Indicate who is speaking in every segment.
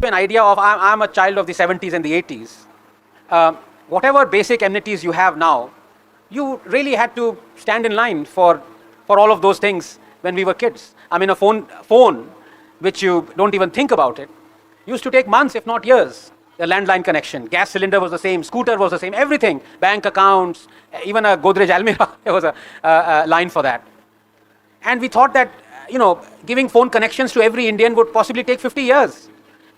Speaker 1: an idea of, I'm a child of the 70s and the 80s. Whatever basic amenities you have now, you really had to stand in line for all of those things when we were kids. I mean, a phone, which you don't even think about it, used to take months, if not years. The landline connection, gas cylinder was the same, scooter was the same, everything, bank accounts, even a Godrej Almirah, there was a line for that. And we thought that, giving phone connections to every Indian would possibly take 50 years.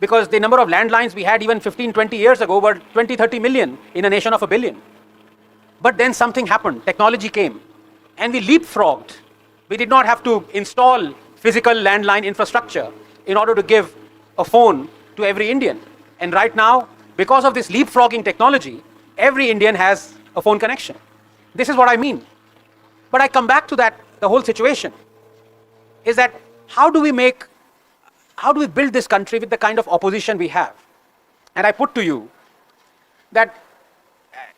Speaker 1: Because the number of landlines we had even 15, 20 years ago were 20, 30 million in a nation of 1 billion. But then something happened, technology came, and we leapfrogged. We did not have to install physical landline infrastructure in order to give a phone to every Indian. And right now, because of this leapfrogging technology, every Indian has a phone connection. This is what I mean. But I come back to that, the whole situation is that how do we build this country with the kind of opposition we have? And I put to you that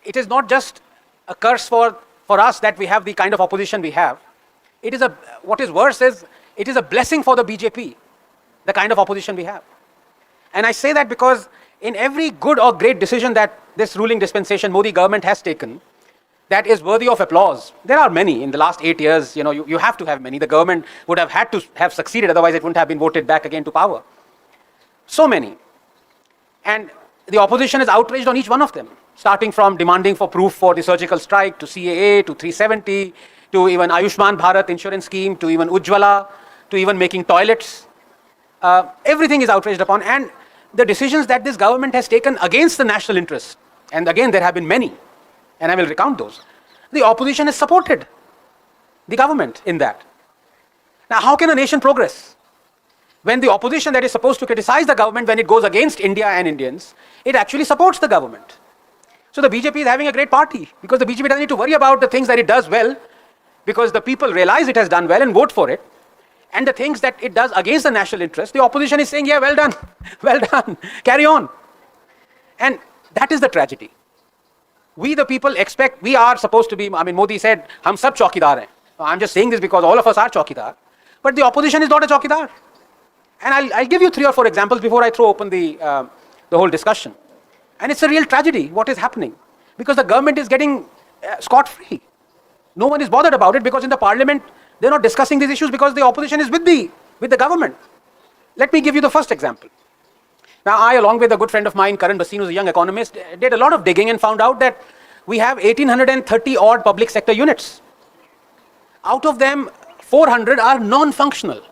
Speaker 1: it is not just a curse for us that we have the kind of opposition we have. What is worse is, it is a blessing for the BJP, the kind of opposition we have. And I say that because in every good or great decision that this ruling dispensation Modi government has taken, that is worthy of applause. There are many in the last 8 years, you have to have many. The government would have had to have succeeded, otherwise it wouldn't have been voted back again to power. So many. And the opposition is outraged on each one of them, starting from demanding for proof for the surgical strike, to CAA, to 370, to even Ayushman Bharat insurance scheme, to even Ujjwala, to even making toilets. Everything is outraged upon. And the decisions that this government has taken against the national interest, and again there have been many, and I will recount those, the opposition has supported the government in that. Now, how can a nation progress when the opposition that is supposed to criticize the government when it goes against India and Indians, it actually supports the government? So the BJP is having a great party, because the BJP doesn't need to worry about the things that it does well, because the people realize it has done well and vote for it. And the things that it does against the national interest, the opposition is saying, yeah, well done, well done, carry on. And that is the tragedy. We the people expect, we are supposed to be, Modi said, hum sab chaukidar hain. I'm just saying this because all of us are chaukidar. But the opposition is not a chaukidar. And I'll give you 3 or 4 examples before I throw open the whole discussion. And it's a real tragedy what is happening, because the government is getting scot-free. No one is bothered about it, because in the parliament, they're not discussing these issues because the opposition is with the government. Let me give you the first example. Now, I, along with a good friend of mine, Karan Bhasin, who's a young economist, did a lot of digging and found out that we have 1,830 odd public sector units. Out of them, 400 are non-functional.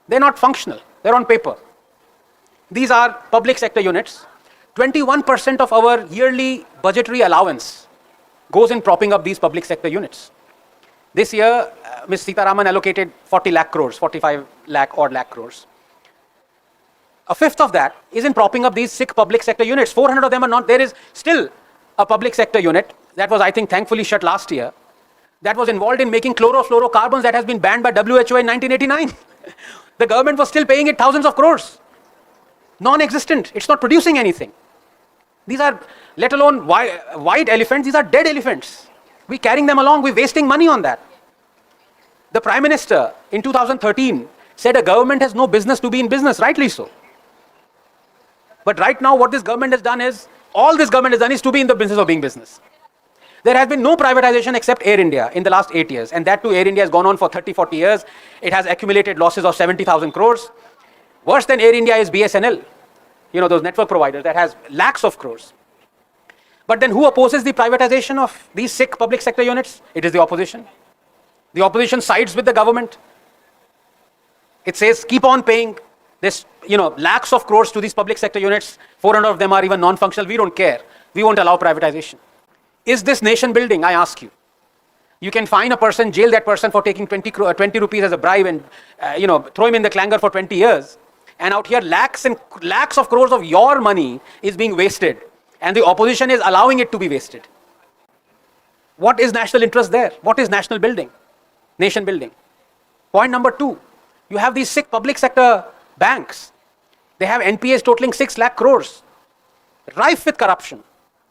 Speaker 1: They're not functional. They're on paper. These are public sector units. 21% of our yearly budgetary allowance goes in propping up these public sector units. This year, Ms. Sitaraman allocated 40 lakh crores, 45 lakh crores. A fifth of that is in propping up these sick public sector units. 400 of them are not. There is still a public sector unit that was, I think, thankfully shut last year, that was involved in making chlorofluorocarbons that has been banned by WHO in 1989. The government was still paying it thousands of crores. Non-existent. It's not producing anything. These are, let alone white elephants, these are dead elephants. We're carrying them along, we're wasting money on that. The Prime Minister in 2013 said a government has no business to be in business, rightly so. But right now what this government has done is, all this government has done is to be in the business of being business. There has been no privatization except Air India in the last 8 years. And that too, Air India has gone on for 30, 40 years. It has accumulated losses of 70,000 crores. Worse than Air India is BSNL. Those network providers that has lakhs of crores. But then who opposes the privatization of these sick public sector units? It is the opposition. The opposition sides with the government. It says, keep on paying this, lakhs of crores to these public sector units. 400 of them are even non-functional. We don't care. We won't allow privatization. Is this nation building? I ask you. You can fine a person, jail that person for taking 20 rupees as a bribe and, throw him in the clanger for 20 years. And out here, lakhs and lakhs of crores of your money is being wasted. And the opposition is allowing it to be wasted. What is national interest there? What is national building? Nation building. Point number 2. You have these sick public sector banks. They have NPAs totaling 6 lakh crores. Rife with corruption.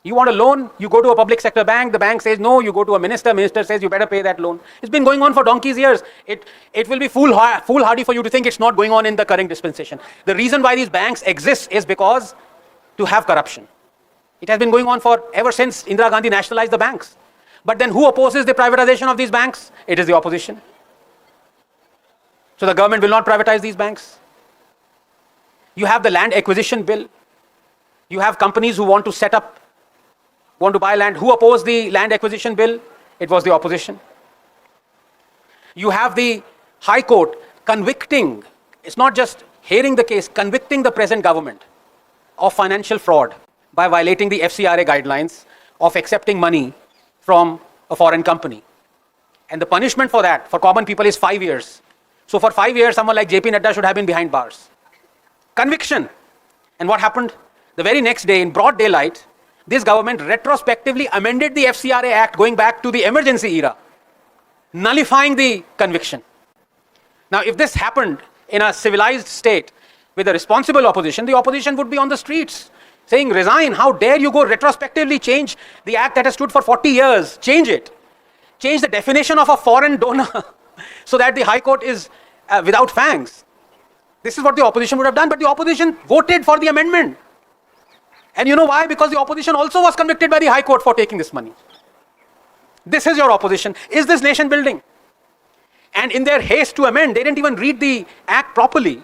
Speaker 1: You want a loan, you go to a public sector bank, the bank says no, you go to a minister, minister says you better pay that loan. It's been going on for donkey's years. It will be foolhardy for you to think it's not going on in the current dispensation. The reason why these banks exist is because to have corruption. It has been going on for ever since Indira Gandhi nationalized the banks. But then who opposes the privatization of these banks? It is the opposition. So the government will not privatize these banks. You have the land acquisition bill. You have companies who want to buy land. Who opposed the land acquisition bill? It was the opposition. You have the High Court convicting, it's not just hearing the case, convicting the present government of financial fraud by violating the FCRA guidelines of accepting money from a foreign company. And the punishment for that, for common people, is 5 years. So for 5 years, someone like JP Nadda should have been behind bars. Conviction. And what happened? The very next day, in broad daylight, this government retrospectively amended the FCRA Act going back to the emergency era, nullifying the conviction. Now, if this happened in a civilized state with a responsible opposition, the opposition would be on the streets saying, resign, how dare you go retrospectively change the act that has stood for 40 years, change it. Change the definition of a foreign donor so that the High Court is without fangs. This is what the opposition would have done, but the opposition voted for the amendment. And you know why? Because the opposition also was convicted by the High Court for taking this money. This is your opposition. Is this nation building? And in their haste to amend, they didn't even read the act properly.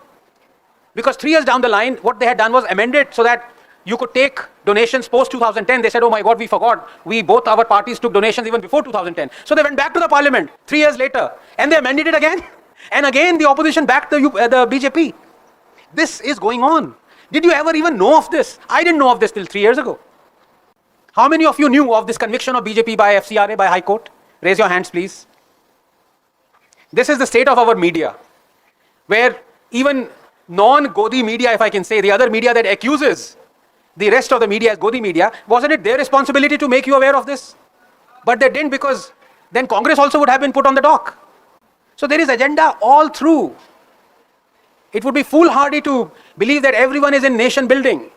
Speaker 1: Because 3 years down the line, what they had done was amend it so that you could take donations post 2010. They said, oh my God, we forgot. Both our parties took donations even before 2010. So they went back to the parliament 3 years later and they amended it again. And again, the opposition backed the BJP. This is going on. Did you ever even know of this? I didn't know of this till 3 years ago. How many of you knew of this conviction of BJP by FCRA, by High Court? Raise your hands, please. This is the state of our media, where even non-Godi media, if I can say, the other media that accuses the rest of the media as Godi media, wasn't it their responsibility to make you aware of this? But they didn't, because then Congress also would have been put on the dock. So there is agenda all through. It would be foolhardy to believe that everyone is in nation building.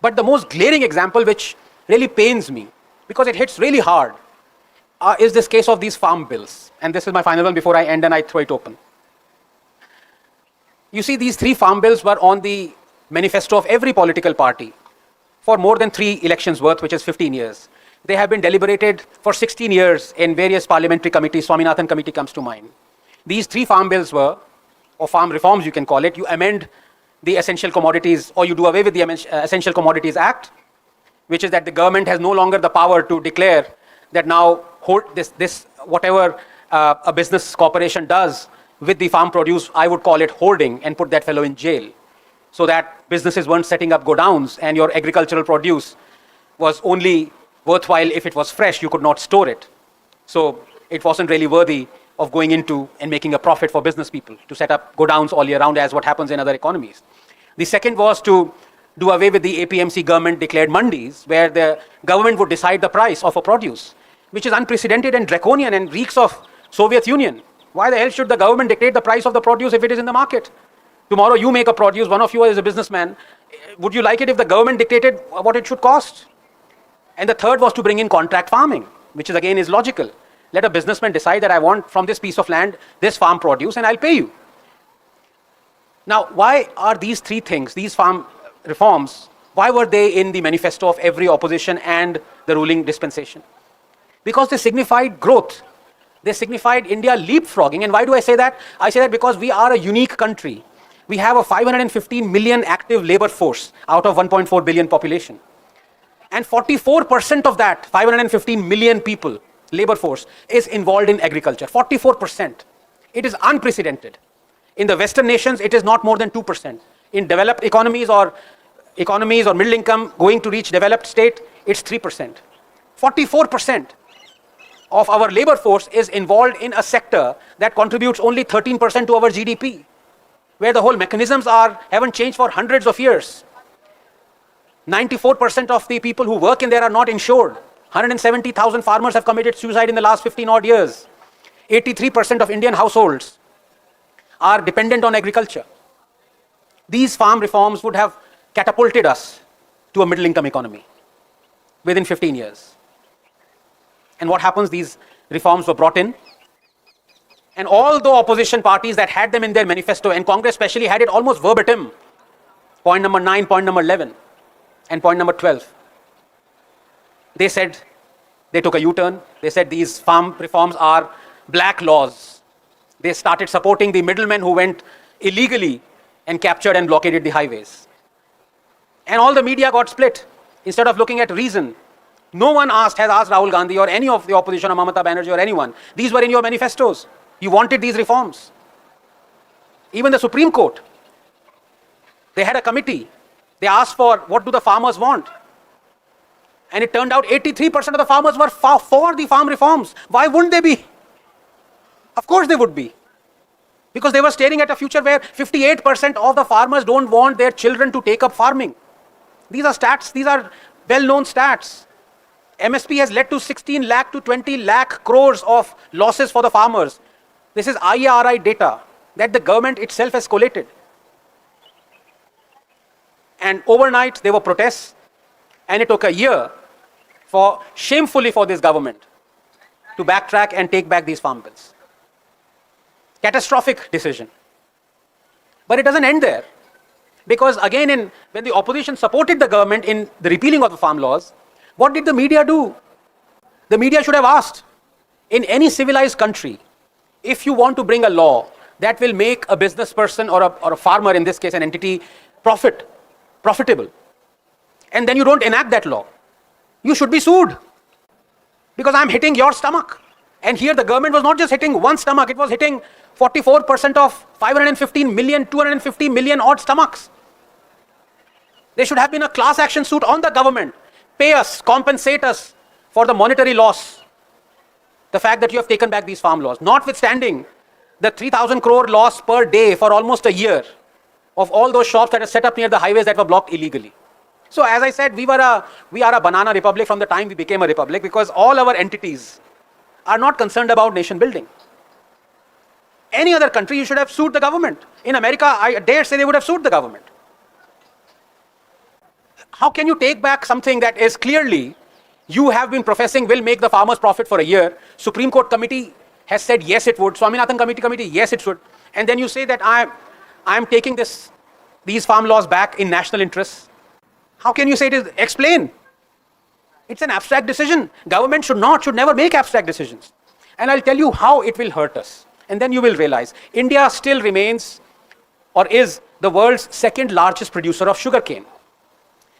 Speaker 1: But the most glaring example, which really pains me, because it hits really hard, is this case of these farm bills. And this is my final one before I end and I throw it open. You see, these 3 farm bills were on the manifesto of every political party for more than 3 elections worth, which is 15 years. They have been deliberated for 16 years in various parliamentary committees. Swaminathan committee comes to mind. These 3 farm bills were, or farm reforms you can call it, you amend the Essential Commodities, or you do away with the Essential Commodities Act, which is that the government has no longer the power to declare that now this whatever a business corporation does with the farm produce, I would call it hoarding, and put that fellow in jail. So that businesses weren't setting up godowns and your agricultural produce was only worthwhile if it was fresh, you could not store it. So it wasn't really worthy of going into and making a profit for business people to set up godowns all year round, as what happens in other economies. The second was to do away with the APMC government declared mandis, where the government would decide the price of a produce, which is unprecedented and draconian and reeks of Soviet Union. Why the hell should the government dictate the price of the produce if it is in the market? Tomorrow you make a produce, one of you is a businessman. Would you like it if the government dictated what it should cost? And the third was to bring in contract farming, which is again is logical. Let a businessman decide that I want from this piece of land, this farm produce, and I'll pay you. Now, why are these 3 things, these farm reforms, why were they in the manifesto of every opposition and the ruling dispensation? Because they signified growth. They signified India leapfrogging. And why do I say that? I say that because we are a unique country. We have a 515 million active labor force out of 1.4 billion population. And 44% of that 515 million people, labor force, is involved in agriculture. 44%. It is unprecedented. In the Western nations, it is not more than 2%. In developed economies or middle income going to reach developed state, it's 3%. 44% of our labor force is involved in a sector that contributes only 13% to our GDP, where the whole mechanisms haven't changed for hundreds of years. 94% of the people who work in there are not insured. 170,000 farmers have committed suicide in the last 15 odd years. 83% of Indian households are dependent on agriculture. These farm reforms would have catapulted us to a middle income economy. within 15 years. And what happens? These reforms were brought in. And all the opposition parties that had them in their manifesto, and Congress especially had it almost verbatim, point number 9, point number 11, and point number 12. They said, they took a U-turn. They said these farm reforms are black laws. They started supporting the middlemen who went illegally and captured and blockaded the highways. And all the media got split. Instead of looking at reason, no one has asked Rahul Gandhi or any of the opposition or Mamata Banerjee or anyone. These were in your manifestos. You wanted these reforms. Even the Supreme Court, they had a committee. They asked for what do the farmers want. And it turned out 83% of the farmers were for the farm reforms. Why wouldn't they be? Of course they would be. Because they were staring at a future where 58% of the farmers don't want their children to take up farming. These are stats, these are well-known stats. MSP has led to 16 lakh to 20 lakh crores of losses for the farmers. This is IRI data that the government itself has collated. And overnight there were protests, and it took a year shamefully for this government to backtrack and take back these farm bills. Catastrophic decision. But it doesn't end there. Because again, when the opposition supported the government in the repealing of the farm laws, what did the media do? The media should have asked, in any civilized country, if you want to bring a law that will make a business person or a farmer, in this case an entity, profitable, and then you don't enact that law, you should be sued. Because I'm hitting your stomach. And here the government was not just hitting one stomach, it was hitting 44% of 515 million, 250 million odd stomachs. There should have been a class action suit on the government. Pay us, compensate us for the monetary loss. The fact that you have taken back these farm laws. Notwithstanding the 3,000 crore loss per day for almost a year of all those shops that are set up near the highways that were blocked illegally. So as I said, we are a banana republic from the time we became a republic, because all our entities are not concerned about nation building. Any other country, you should have sued the government. In America, I dare say they would have sued the government. How can you take back something that is clearly you have been professing will make the farmers profit for a year? Supreme Court committee has said yes it would. Swaminathan committee, yes it should. And then you say that I am taking these farm laws back in national interests. How can you say it is? Explain. It's an abstract decision. Government should never make abstract decisions. And I'll tell you how it will hurt us. And then you will realize India still remains or is the world's second largest producer of sugarcane.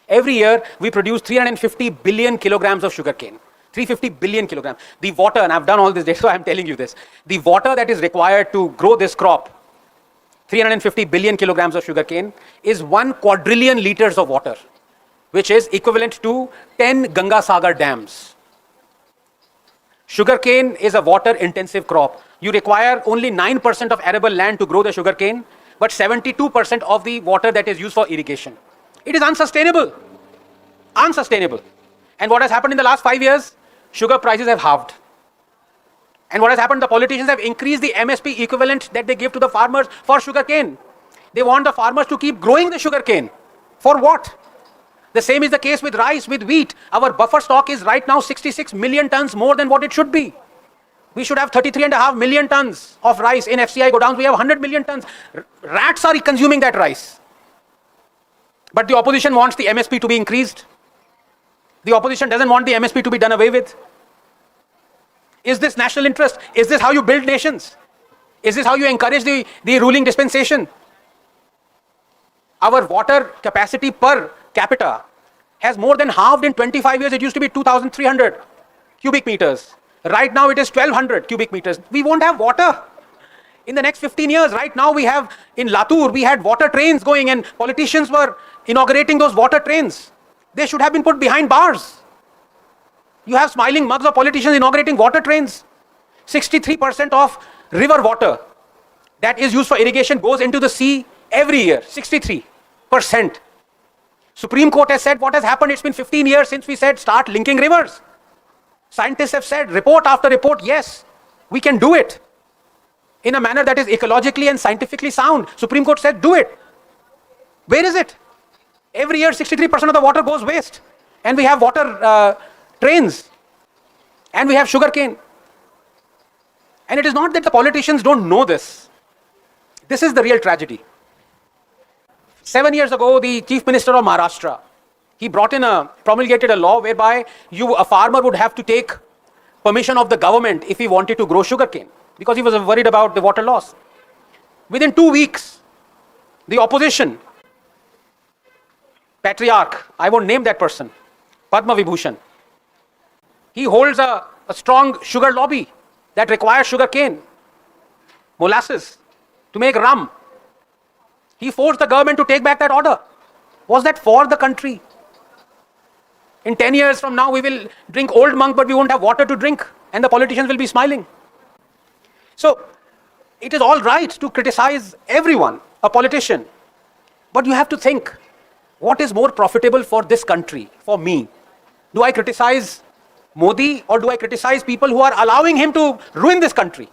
Speaker 1: Every year we produce 350 billion kilograms of sugarcane. 350 billion kilograms. The water, and I've done all this data, so I'm telling you this. The water that is required to grow this crop, 350 billion kilograms of sugarcane, is 1 quadrillion liters of water, which is equivalent to 10 Ganga Sagar dams. Sugarcane is a water-intensive crop. You require only 9% of arable land to grow the sugarcane, but 72% of the water that is used for irrigation. It is unsustainable. Unsustainable. And what has happened in the last 5 years? Sugar prices have halved. And what has happened? The politicians have increased the MSP equivalent that they give to the farmers for sugarcane. They want the farmers to keep growing the sugarcane. For what? The same is the case with rice, with wheat. Our buffer stock is right now 66 million tons more than what it should be. We should have 33.5 million tons of rice. In FCI godowns, we have 100 million tons. Rats are consuming that rice. But the opposition wants the MSP to be increased. The opposition doesn't want the MSP to be done away with. Is this national interest? Is this how you build nations? Is this how you encourage the ruling dispensation? Our water capacity per capita has more than halved in 25 years. It used to be 2,300 cubic meters. Right now it is 1,200 cubic meters. We won't have water in the next 15 years. Right now we have, in Latur, we had water trains going and politicians were inaugurating those water trains. They should have been put behind bars. You have smiling mugs of politicians inaugurating water trains. 63% of river water that is used for irrigation goes into the sea every year. 63%. Supreme Court has said what has happened. It's been 15 years since we said start linking rivers. Scientists have said report after report, yes, we can do it in a manner that is ecologically and scientifically sound. Supreme Court said do it. Where is it? Every year 63% of the water goes waste. and we have water trains, and we have sugar cane. And it is not that the politicians don't know this. This is the real tragedy. 7 years ago, the Chief Minister of Maharashtra, he promulgated a law whereby a farmer would have to take permission of the government if he wanted to grow sugarcane, because he was worried about the water loss. Within 2 weeks, the opposition, patriarch, I won't name that person, Padma Vibhushan, he holds a strong sugar lobby that requires sugarcane, molasses, to make rum. He forced the government to take back that order. Was that for the country? In 10 years from now, we will drink Old Monk, but we won't have water to drink, and the politicians will be smiling. So, it is all right to criticize everyone, a politician, but you have to think, what is more profitable for this country, for me? Do I criticize Modi, or do I criticize people who are allowing him to ruin this country?